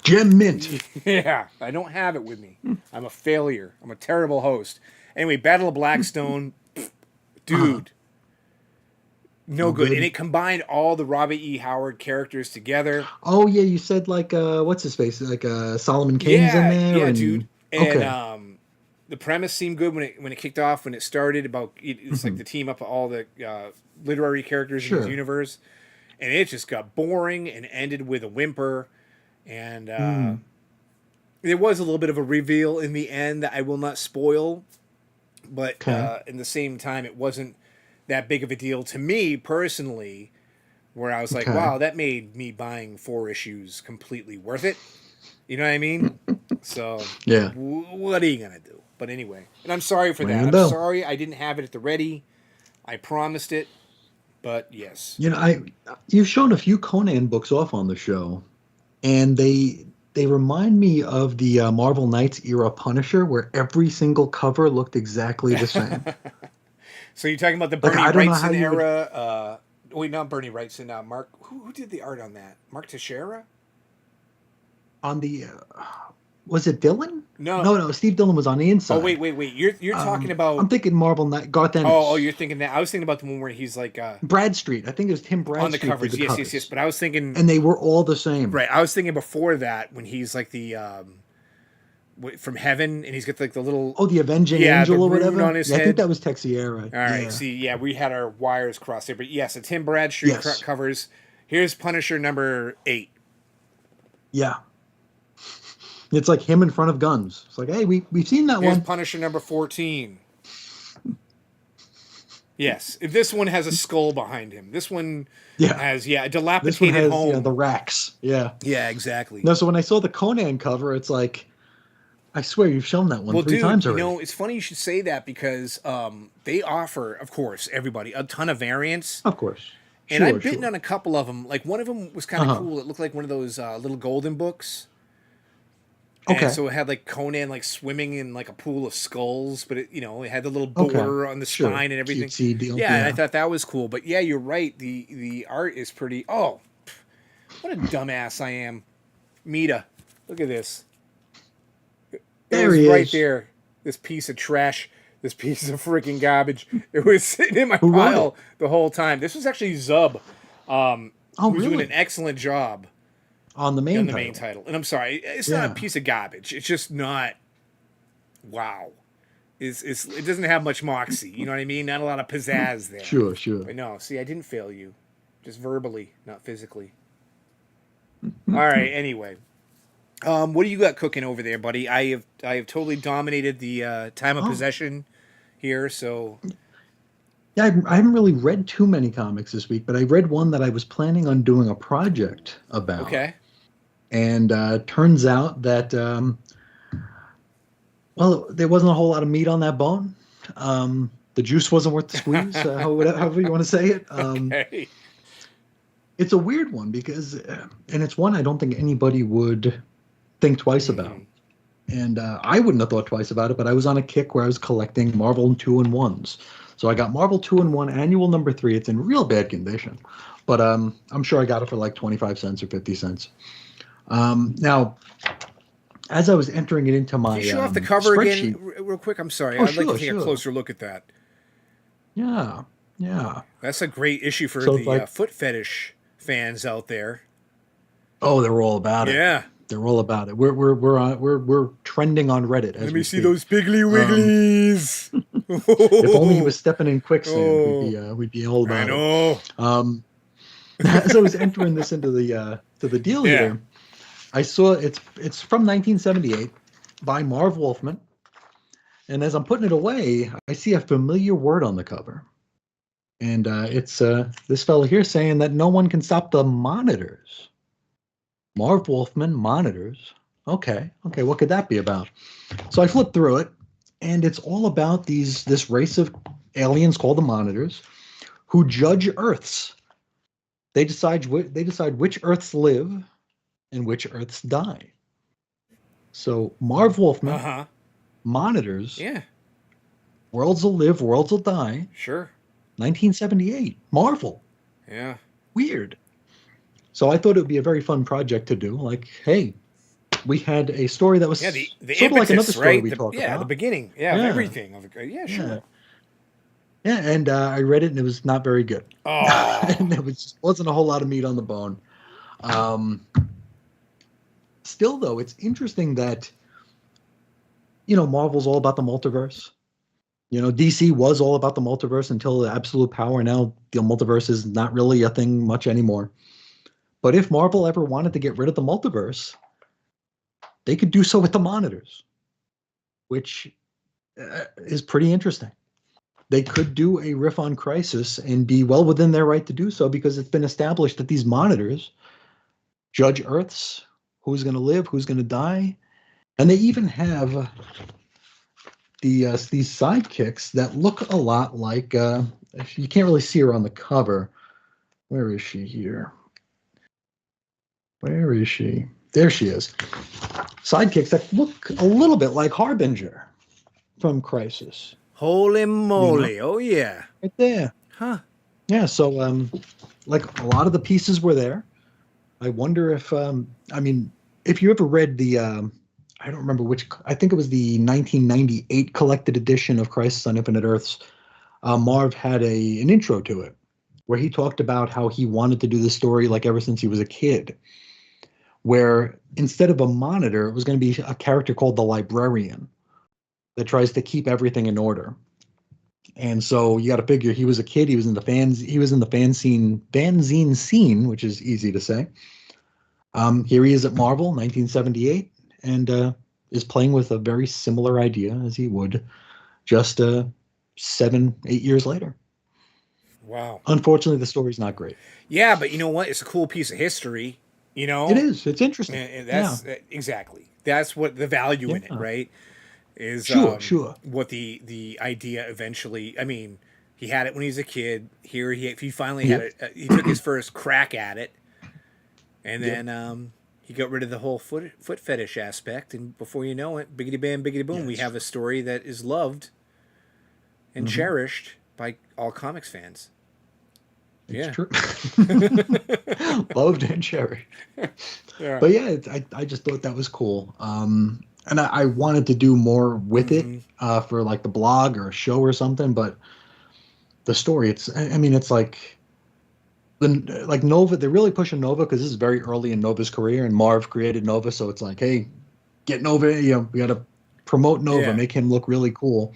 Gem Mint. Yeah, I don't have it with me. I'm a failure. I'm a terrible host. Anyway, Battle of Blackstone, dude, no good. And it combined all the Robert E. Howard characters together. Oh yeah, you said like what's his face? Like Solomon Kane's in there. Yeah, and... dude. And the premise seemed good when it kicked off, when it started. It's like the team up of all the literary characters in this universe, and it just got boring and ended with a whimper. And there was a little bit of a reveal in the end that I will not spoil, but in the same time, it wasn't that big of a deal to me personally, where I was like, wow, that made me buying 4 issues completely worth it. You know what I mean? So, what are you going to do? But anyway, and I'm sorry for that. I'm sorry I didn't have it at the ready. I promised it, but yes. You've shown a few Conan books off on the show, and they remind me of the Marvel Knights era Punisher, where every single cover looked exactly the same. So you're talking about the Bernie Wrightson era? Wait, not Bernie Wrightson. Mark, who did the art on that? Mark Teixeira? On the Was it Dylan? No. No, Steve Dillon was on the Oh inside. wait. You're talking I'm about. thinking Marvel Knight, Garth Oh, Ennis. you're thinking that. I was thinking about the one where he's like Bradstreet. I think it was Tim on the Bradstreet did the covers. Yes. covers. But I was thinking. And they were all the same. Right. I was thinking before that when he's like the from heaven and he's got like the little. Oh, the Avenging Yeah, the Angel or rune whatever? on his Yeah, I think head. that was Texiera. All right. Yeah. See, yeah, we had our wires crossed there, but yes, the Tim Bradstreet Yes. covers. Here's Punisher number 8. Yeah. It's like him in front of guns. It's like, hey, we've seen that Here's one. Punisher number 14. Yes, this one has a skull behind him. This one has a dilapidated This one has home. the racks. Yeah. Yeah, exactly. No, so when I saw the Conan cover, it's like, I swear you've shown that one three times already. You know, it's funny you should say that because they offer, of course, everybody a ton of variants. Of course. And I've bitten on a couple of them. Like one of them was kind of cool. It looked like one of those little golden books. Okay. And so it had like Conan like swimming in like a pool of skulls, but it had the little border on the spine and everything. Cutesy deal. Yeah, and I thought that was cool. But yeah, you're right. The art is pretty. Oh, what a dumbass I am, Mita. Look at this. There it was he right is. there. This piece of trash. This piece of freaking garbage. It was sitting in my Who wrote pile the whole time. This was actually Zub. Who's really? doing an excellent job on the main title. And I'm sorry, it's not a piece of garbage. It's just not. Wow. It doesn't have much moxie. You know what I mean? Not a lot of pizzazz there. Sure. But no, see, I didn't fail you, just verbally, not physically. All right. Anyway, what do you got cooking over there, buddy? I have totally dominated the time of possession here. So. Yeah, I haven't really read too many comics this week, but I read one that I was planning on doing a project about. Okay. And turns out that, there wasn't a whole lot of meat on that bone. The juice wasn't worth the squeeze, however you want to say it. Okay. It's a weird one because, and it's one I don't think anybody would think twice about. And I wouldn't have thought twice about it, but I was on a kick where I was collecting Marvel 2-in-1s. So I got Marvel 2-in-1 Annual number 3. It's in real bad condition, but I'm sure I got it for like 25 cents or 50 cents. Now, as I was entering it into my Can you show off the cover again spreadsheet- real quick? I'm sorry. Oh, I'd like to take sure. a closer look at that. Yeah. That's a great issue for So the like- foot fetish fans out there. Oh, they're all about it. Yeah. They're all about it. We're trending on Reddit. As Let we me see speak. those Piggly Wigglies. If only he was stepping in quicksand, we'd be all about I know. it. As I was entering this into the deal here, I saw it's from 1978 by Marv Wolfman, and as I'm putting it away, I see a familiar word on the cover, and it's this fellow here saying that no one can stop the monitors. Marv Wolfman, monitors. Okay, what could that be about? So I flipped through it, and it's all about this race of aliens called the monitors, who judge Earths. They decide which Earths live and which Earths die. So Marv Wolfman, monitors. Yeah. Worlds will live, worlds will die. Sure. 1978. Marvel. Yeah. Weird. So I thought it would be a very fun project to do. Like, hey, we had a story that was the sort impetus, of like another story right? we talked about. The beginning. Yeah, of everything. Yeah, sure. Yeah, and I read it, and it was not very good. Oh. And there wasn't a whole lot of meat on the bone. Still, though, it's interesting that, Marvel's all about the multiverse. DC was all about the multiverse until the absolute power. Now the multiverse is not really a thing much anymore. But if Marvel ever wanted to get rid of the multiverse, they could do so with the monitors, which is pretty interesting. They could do a riff on Crisis and be well within their right to do so, because it's been established that these monitors judge Earths, who's going to live, who's going to die. And they even have these sidekicks that look a lot like, you can't really see her on the cover. Where is she here? Where is she? There she is. Sidekicks that look a little bit like Harbinger from Crisis. Holy moly. Oh, yeah. Right there. Huh. Yeah, so, like, a lot of the pieces were there. I wonder if, if you ever read the, I don't remember which. I think it was the 1998 collected edition of Crisis on Infinite Earths. Marv had an intro to it where he talked about how he wanted to do the story like ever since he was a kid, where instead of a monitor, it was going to be a character called the librarian that tries to keep everything in order. And so you got to figure he was a kid. He was in the fanzine scene, which is easy to say. Here he is at Marvel, 1978, and is playing with a very similar idea as he would just 7, 8 years later. Wow. Unfortunately, the story's not great. Yeah, but you know what? It's a cool piece of history. You know, It is. It's interesting. and Yeah. that's exactly that's what the value in it, Yeah. right? Is Sure. what the idea eventually. I mean, he had it when he was a kid. Here he finally Yep. had it. He took his first crack at it, and Yep. then he got rid of the whole foot fetish aspect, and before you know it, biggity bam, biggity boom, Yeah, we it's have a story that is loved and Mhm. cherished by all comics fans. It's Yeah. true. Loved and cherished. Yeah. But yeah, I just thought that was cool. And I wanted to do more with it for like the blog or a show or something. But the story, I mean, it's like like Nova. They're really pushing Nova because this is very early in Nova's career, and Marv created Nova, so it's like, hey, get Nova. You know, we got to promote Nova, Yeah. make him look really cool.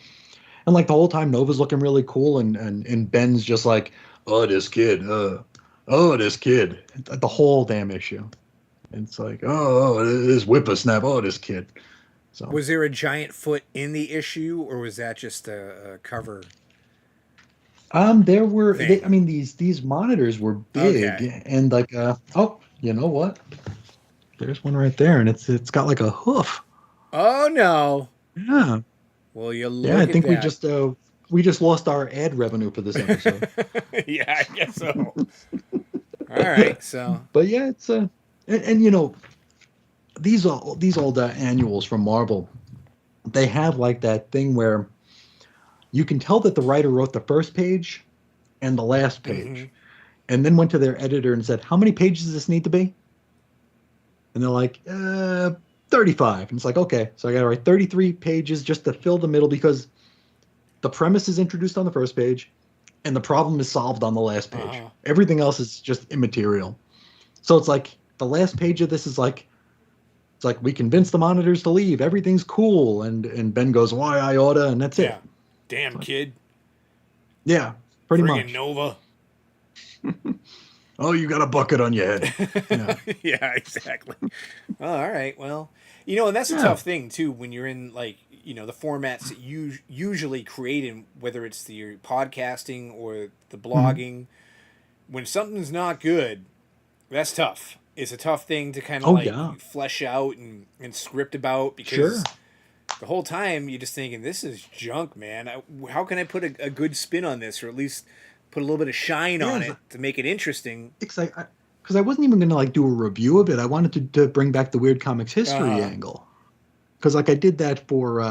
And like the whole time, Nova's looking really cool, and Ben's just like, oh, this kid, this kid, the whole damn issue. It's like, oh, this whippersnap, oh, this kid. So Was there a giant foot in the issue, or was that just a cover there were, thing? I mean, these monitors were big, Okay. and like, oh, you know what? There's one right there, and it's got like a hoof. Oh no! Yeah, Well, you yeah. I look at think that. we just lost our ad revenue for this episode. Yeah, I guess so. All right, so But yeah, it's and you know, these old annuals from Marvel, they have like that thing where you can tell that the writer wrote the first page and the last page, and then went to their editor and said, "How many pages does this need to be?" And they're like, 35. And it's like, okay, so I got to write 33 pages just to fill the middle because the premise is introduced on the first page, and the problem is solved on the last page. Everything else is just immaterial. So it's like the last page of this is like, it's like we convinced the monitors to leave. Everything's cool, and Ben goes, "Why I oughta," and that's yeah. it. Damn kid. Yeah, pretty Friggin' much. Nova. Oh, you got a bucket on your head. Yeah, Yeah, exactly. Oh, all right. Well, you know, and that's a Yeah. tough thing too when you're in like the formats that you usually create in, whether it's the podcasting or the blogging. When something's not good, that's tough. It's a tough thing to kind of Oh like yeah, flesh out and script about because sure. the whole time you're just thinking this is junk, man. How can I put a good spin on this, or at least put a little bit of shine on Yeah, it to make it interesting? it's like because I wasn't even gonna like do a review of it. I wanted to bring back the weird comics history Uh-huh. angle because like I did that for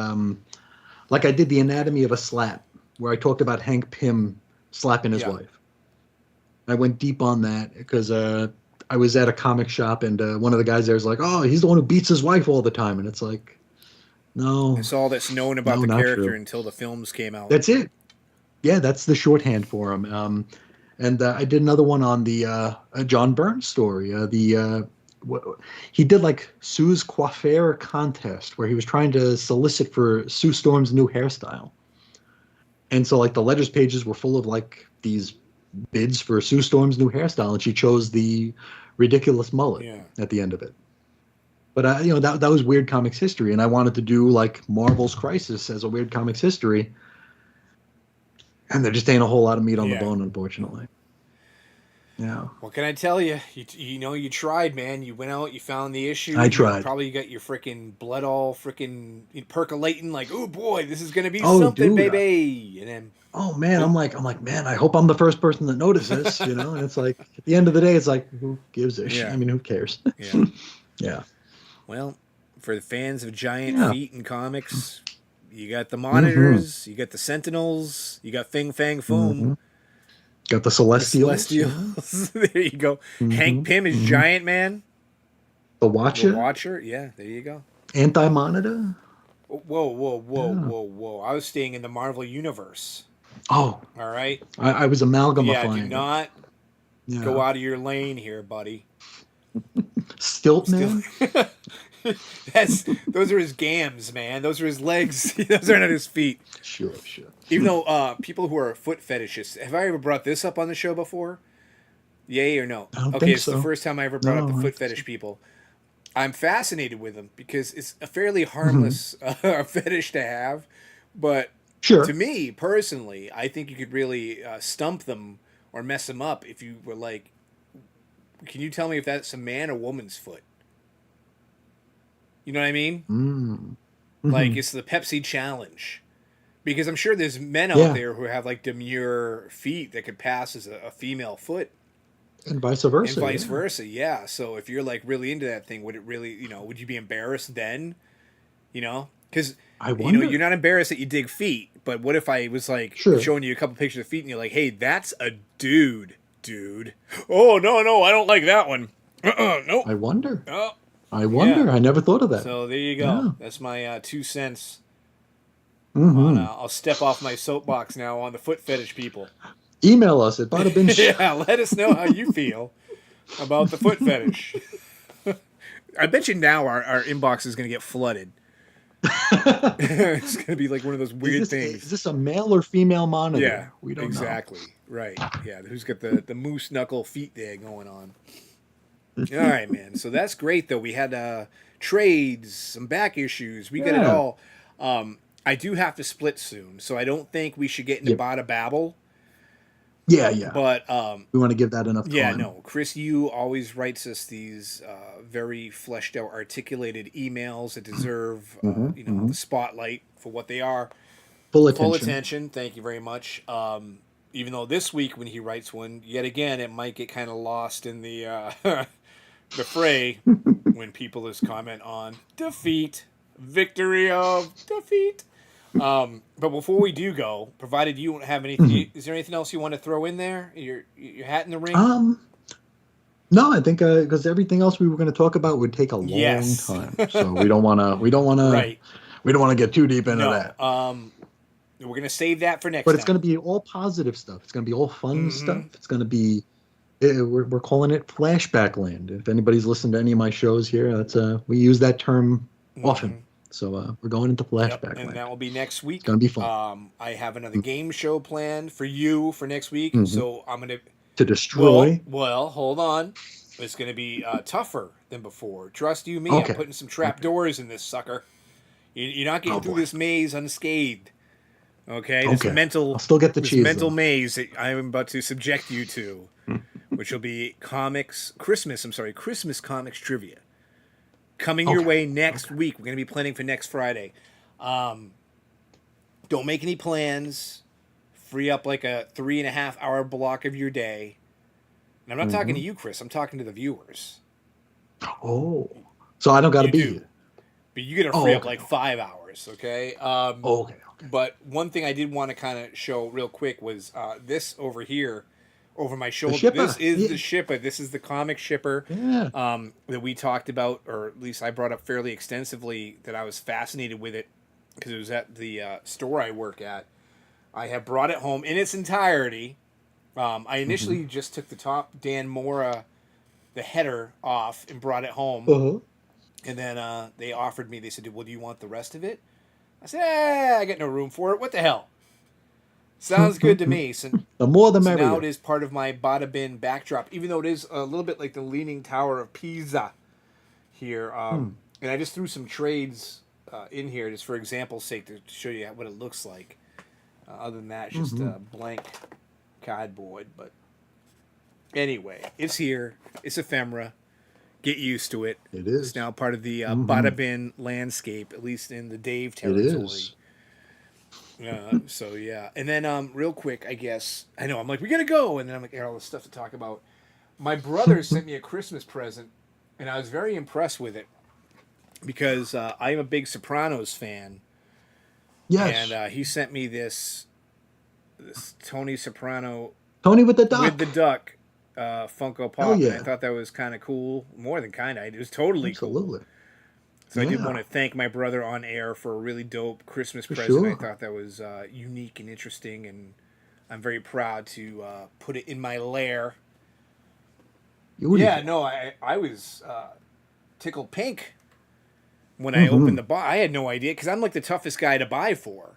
like I did the anatomy of a slap where I talked about Hank Pym slapping his Yeah. wife. I went deep on that because I was at a comic shop and one of the guys there was like, "Oh, he's the one who beats his wife all the time," and it's like, no, It's all that's known about no, the not character true. until the films came out. That's it. Yeah, that's the shorthand for him. And I did another one on the John Burns story. He did like Sue's coiffure contest where he was trying to solicit for Sue Storm's new hairstyle. And so like the letters pages were full of like these bids for Sue Storm's new hairstyle, and she chose the ridiculous mullet Yeah. at the end of it. But that was Weird Comics history, and I wanted to do like Marvel's Crisis as a Weird Comics history, and there just ain't a whole lot of meat on the Yeah. bone, unfortunately. Yeah, What can I tell you? You tried, man. You went out, you found the issue. I tried. Probably got your freaking blood all freaking percolating, like, oh boy, this is gonna be Oh, something, dude. baby. And then, Oh man, I'm like, man, I hope I'm the first person that notices, And it's like at the end of the day, it's like, who gives a shit? Yeah. I mean, who cares? yeah. Yeah. Well, for the fans of giant Yeah. feet and comics, you got the monitors, you got the Sentinels, you got Fing Fang Foom. Mhm. Got the The Celestials. Celestials. There you go. Mhm. Hank Pym is Mhm. Giant Man. The The Watcher. Watcher. Yeah, there you go. Anti-Monitor? Whoa, whoa, whoa, Yeah. whoa, whoa! I was staying in the Marvel universe. Oh, All right. I was Yeah, do amalgamifying it. not go Yeah. out of your lane here, buddy. Stilt Still, Man? those are his gams, man. Those are his legs. Those are not his feet. Sure, sure. Even though people who are foot fetishists, have I ever brought this up on the show before? Yay or no? I don't Okay, think it's the so. first time I ever brought No, up I the don't foot think so. fetish people. I'm fascinated with them because it's a fairly Mhm. harmless fetish to have, but to Sure. me personally, I think you could really stump them or mess them up if you were like, can you tell me if that's a man or woman's foot? You know what I mean? Mm. Like Hmm. it's the Pepsi challenge. Because I'm sure there's men out Yeah, there who have like demure feet that could pass as a female foot, and vice and versa. vice Yeah. versa. Yeah. So if you're like really into that thing, would it really, would you be embarrassed then? Because I you're wonder. not embarrassed that you dig feet, but what if I was like Sure. showing you a couple pictures of feet and you're like, hey, that's a dude. Oh no, no, I don't like that one. Nope. I wonder. Oh I yeah. wonder. I never thought of that. So there you go. Yeah. That's my 2 cents on. Hmm. I'll step off my soapbox now on the foot fetish people. Email us at badabinshow. Yeah, let us know how you feel about the foot fetish. I bet you now our inbox is going to get flooded. It's going to be like one of those weird Is things. this a male or female Yeah, monitor? We don't know. exactly. Right. Yeah, who's got the moose knuckle feet there going on? All right, man. So that's great, though. We had trades, some back issues. We got it Yeah. all. I do have to split soon, so I don't think we should get into Yep. Bada Babble. Yeah, yeah. But We want to give that enough yeah, time. no. Chris, you always writes us these very fleshed out, articulated emails that deserve, Hmm. the Hmm. spotlight for what they are. Full Full attention. attention. Thank you very much. Even though this week when he writes one, yet again, it might get kind of lost in the the fray when people just comment on defeat, victory of defeat. But before we do go, provided you don't have anything, Mhm. is there anything else you want to throw in there? Your hat in the ring? Um, no, I think because everything else we were going to talk about would take a long Yes. time, so we don't want to. We don't want to. Right. We don't want to get too deep into No. that. We're gonna save that for next But it's going time. to be all positive stuff. It's going to be all fun stuff. Mm-hmm. It's going to be. We're calling it flashback land. If anybody's listened to any of my shows here, that's we use that term Mm-hmm. often. So we're going into Yep, flashback and land. that will be next It's week. going to be fun. I have another game show planned for you for next week, Hmm. so I'm gonna. To destroy. Well, hold on. It's gonna be tougher than before. Trust you, me. I'm Okay. putting some trap Okay. doors in this sucker. You're not getting Oh through boy. this maze unscathed. Okay, Okay. I'll still get the this cheese mental though. maze that I'm about to subject you to, which will be Christmas comics trivia coming your Okay. way next Okay. week. We're gonna be planning for next Friday. Um, don't make any plans. Free up like a 3.5 hour block of your day. And I'm not talking to Hmm. you, Chris. I'm talking to the viewers. Oh. So I don't got to You be do. here. But you got to Oh, free up okay. like 5 hours, okay? Okay. Okay. But one thing I did want to kind of show real quick was this over here, over my The shoulder. This shipper. is Yeah. the shipper. This is the comic shipper Yeah. that we talked about, or at least I brought up fairly extensively, that I was fascinated with it because it was at the store I work at. I have brought it home in its entirety. I Hmm. initially just took the top Dan Mora, the header off, and brought it home. Uh-huh. And then they offered me. They said, "Well, do you want the rest of it?" I said, "I got no room for it. What the hell? Sounds good to me." So, The more the so now it merrier. is part of my Bada Bin backdrop, even though it is a little bit like the Leaning Tower of Pisa here. Hmm. And I just threw some trades in here, just for example's sake, to show you what it looks like. Other than that, it's just Hmm. blank cardboard. But anyway, it's here. It's ephemera. Get used to it. It It's is. now part of the Hmm. Bada Bin landscape, at least in the Dave It territory. is. So yeah, and then real quick, I guess I know I'm like we gotta go, and then I'm like, I got all this stuff to talk about. My brother sent me a Christmas present, and I was very impressed with it because I am a big Sopranos fan, and Yes. he sent me this Tony Soprano Tony with the with duck. the duck Funko Hell Pop, and I yeah. thought that was kind of cool. More than kind of, it was totally cool. Absolutely. So I did Yeah, want to thank my brother on air for a really dope Christmas for present. I sure. thought that was unique and interesting, and I'm very proud to put it in my lair. Yeah, Beautiful. no, I was tickled pink when I Mm-hmm. opened the box. I had no idea because I'm like the toughest guy to buy for.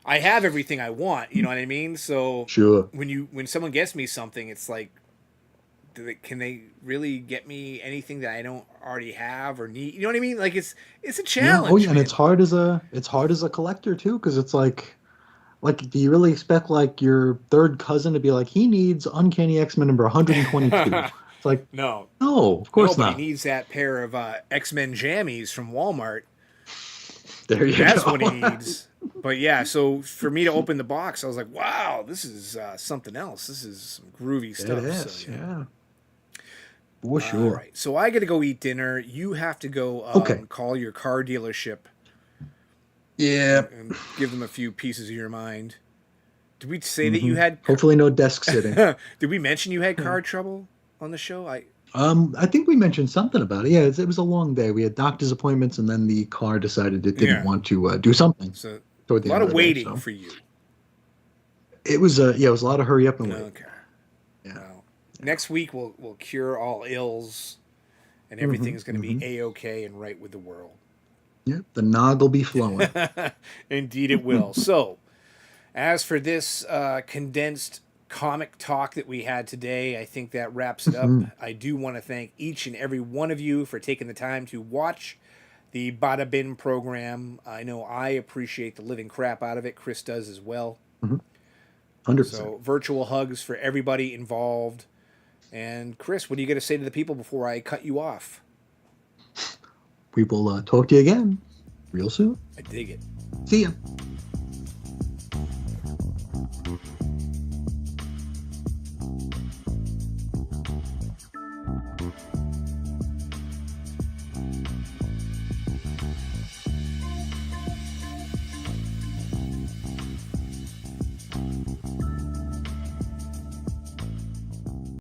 I have everything I want, you know what I mean? So Sure. when someone gets me something, it's like, can they really get me anything that I don't already have or need? You know what I mean? Like it's a Yeah. Oh, challenge, yeah. And man. it's hard as a collector too, because it's like, do you really expect like your third cousin to be like, he needs Uncanny X-Men number 122? It's like, No, no, of course nobody not. needs that pair of X-Men jammies from Walmart. There you That's what he go. needs. But yeah, so for me to open the box, I was like, wow, this is something else. This is some groovy It stuff. So is. yeah. Yeah, for All sure. right. So I got to go eat dinner. You have to go Okay. call your car dealership Yeah. and give them a few pieces of your mind. Did we say that you Hmm. had? Hopefully no desk sitting. Did we mention you had car trouble on the show? I think we mentioned something about it. Yeah, it was a long day. We had doctor's appointments, and then the car decided it didn't Yeah. want to do something So toward a the lot end of of the day. waiting So for you. it was yeah, it was a lot of hurry up and wait. Okay. Yeah. Well, next week we'll cure all ills, and Hmm. everything's going to be Hmm. a-okay and right with the world. Yeah, the nog will be flowing. Indeed, it will. So, as for this condensed comic talk that we had today, I think that wraps it up. Mhm. I do want to thank each and every one of you for taking the time to watch the Bada Bin program. I know I appreciate the living crap out of it. Chris does as well. Mhm. 100%. So, virtual hugs for everybody involved. And, Chris, what are you going to say to the people before I cut you off? We will talk to you again real soon. I dig it. See ya.